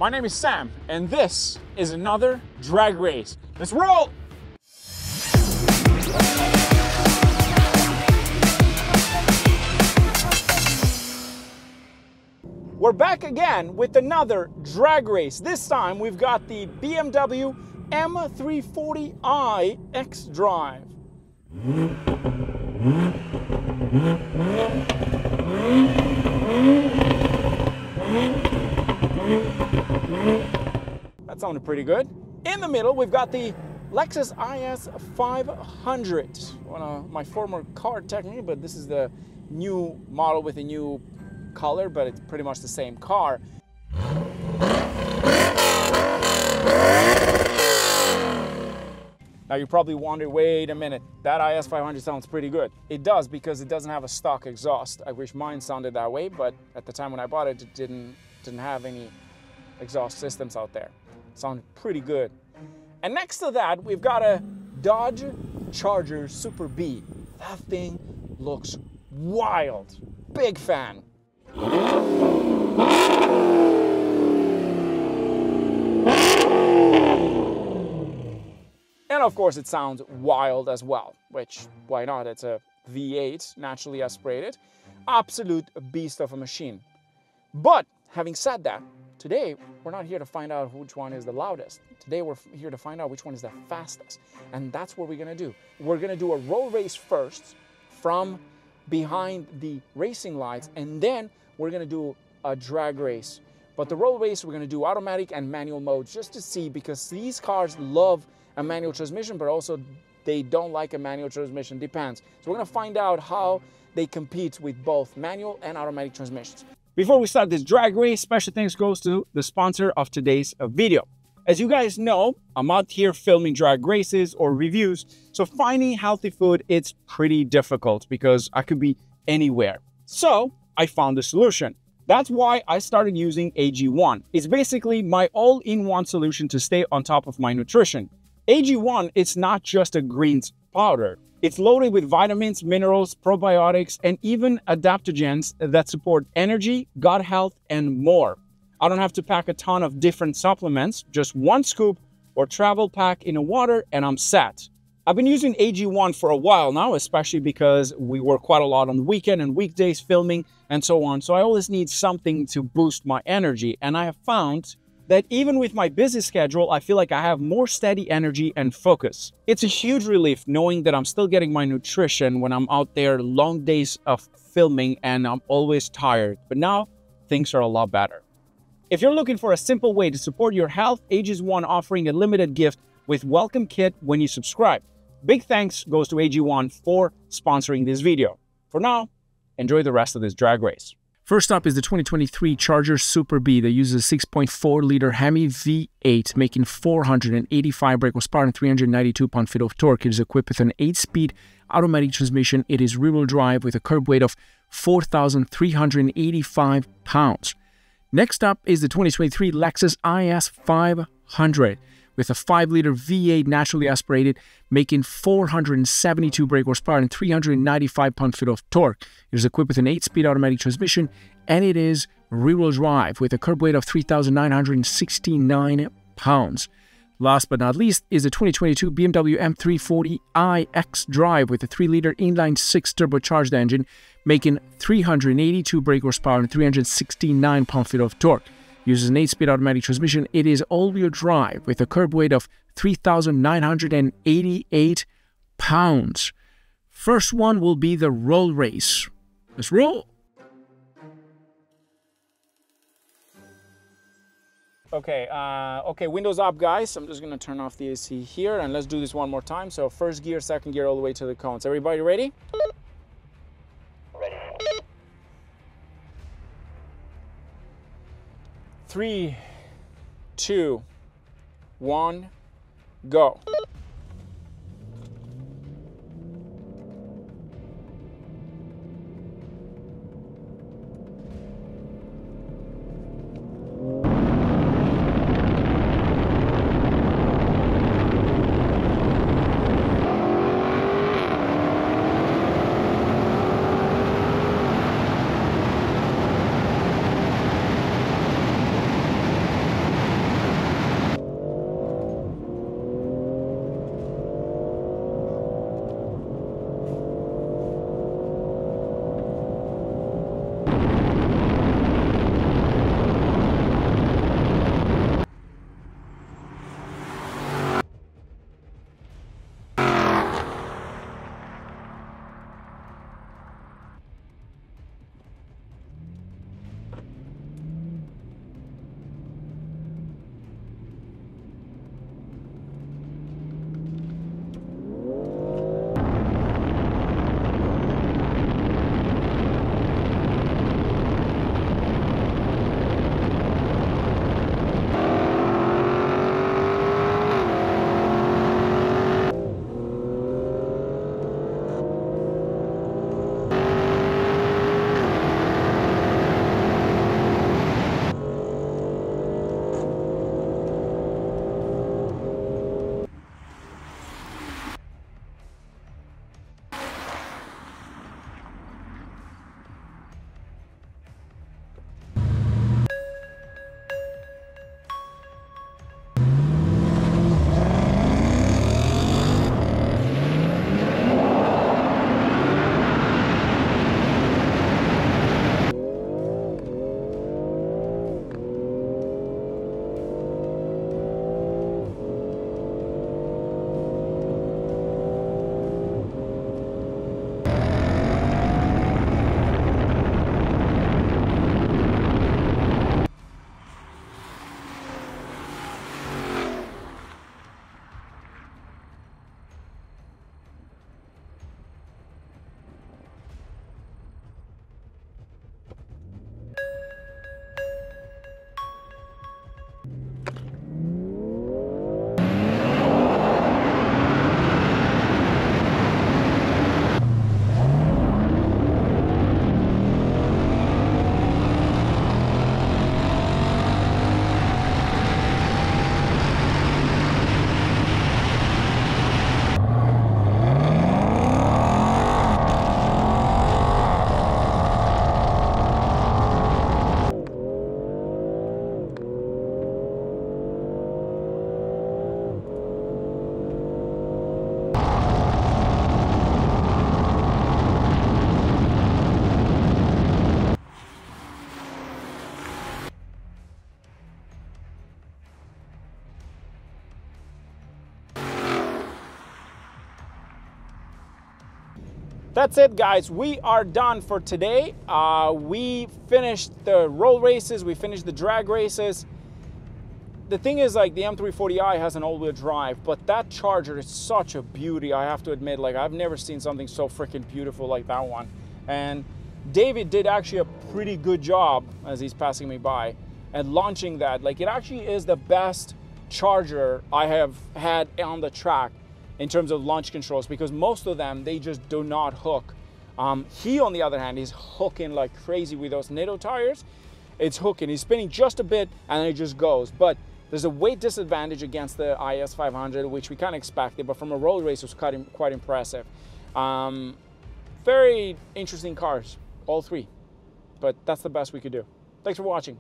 My name is Sam, and this is another drag race. Let's roll! We're back again with another drag race. This time we've got the BMW M340i X-Drive. That sounded pretty good. In the middle, we've got the Lexus IS500. One of my former car technically, but this is the new model with a new color, but it's pretty much the same car. Now you probably wonder, wait a minute, that IS500 sounds pretty good. It does, because it doesn't have a stock exhaust. I wish mine sounded that way, but at the time when I bought it, it didn't have any exhaust systems out there. It sounded pretty good. And next to that, we've got a Dodge Charger SuperBee. That thing looks wild. Big fan. And of course it sounds wild as well, which, why not? It's a V8, naturally aspirated, absolute beast of a machine. But having said that, today we're not here to find out which one is the loudest. Today we're here to find out which one is the fastest. And that's what we're gonna do. We're gonna do a roll race first from behind the racing lights, and then we're gonna do a drag race. But the roll race, we're gonna do automatic and manual modes just to see, because these cars love a manual transmission, but also they don't like a manual transmission, depends. So we're gonna find out how they compete with both manual and automatic transmissions. Before we start this drag race, special thanks goes to the sponsor of today's video. As you guys know, I'm out here filming drag races or reviews, so finding healthy food, it's pretty difficult because I could be anywhere. So I found a solution. That's why I started using AG1. It's basically my all-in-one solution to stay on top of my nutrition. AG1, it's not just a greens powder. It's loaded with vitamins, minerals, probiotics, and even adaptogens that support energy, gut health, and more. I don't have to pack a ton of different supplements, just one scoop or travel pack in a water, and I'm set. I've been using AG1 for a while now, especially because we work quite a lot on the weekend and weekdays filming and so on. So I always need something to boost my energy. And I have found that even with my busy schedule, I feel like I have more steady energy and focus. It's a huge relief knowing that I'm still getting my nutrition when I'm out there long days of filming and I'm always tired. But now things are a lot better. If you're looking for a simple way to support your health, AG1 offering a limited gift with welcome kit when you subscribe. Big thanks goes to AG1 for sponsoring this video. For now, enjoy the rest of this drag race. First up is the 2023 Charger SuperBee that uses a 6.4-liter Hemi V8, making 485 brake horsepower and 392 pound-feet of torque. It is equipped with an 8-speed automatic transmission. It is rear-wheel drive with a curb weight of 4,385 pounds. Next up is the 2023 Lexus IS500 with a 5-liter V8 naturally aspirated, making 472 brake horsepower and 395 pound-feet of torque. It is equipped with an 8-speed automatic transmission, and it is rear-wheel drive with a curb weight of 3,969 pounds. Last but not least is the 2022 BMW M340i X-Drive with a 3-liter inline-6 turbocharged engine, making 382 brake horsepower and 369 pound-feet of torque. Uses an 8-speed automatic transmission. It is all-wheel drive with a curb weight of 3,988 pounds. First one will be the roll race. Let's roll! Okay, windows up, guys. I'm just gonna turn off the AC here, and let's do this one more time. So first gear, second gear, all the way to the cones. Everybody ready? Ready. 3, 2, 1, go. That's it, guys. We are done for today. We finished the road races. We finished the drag races. The thing is, like, the M340i has an all-wheel drive, but that Charger is such a beauty, I have to admit. Like, I've never seen something so freaking beautiful like that one. And David did actually a pretty good job, as he's passing me by, at launching that. Like, it actually is the best Charger I have had on the track in terms of launch controls, because most of them, they just do not hook. He, on the other hand, is hooking like crazy with those NATO tires. It's hooking, he's spinning just a bit, and it just goes. But there's a weight disadvantage against the IS500, which we kind of expected, but from a road race, it was quite impressive. Very interesting cars, all three. But that's the best we could do. Thanks for watching.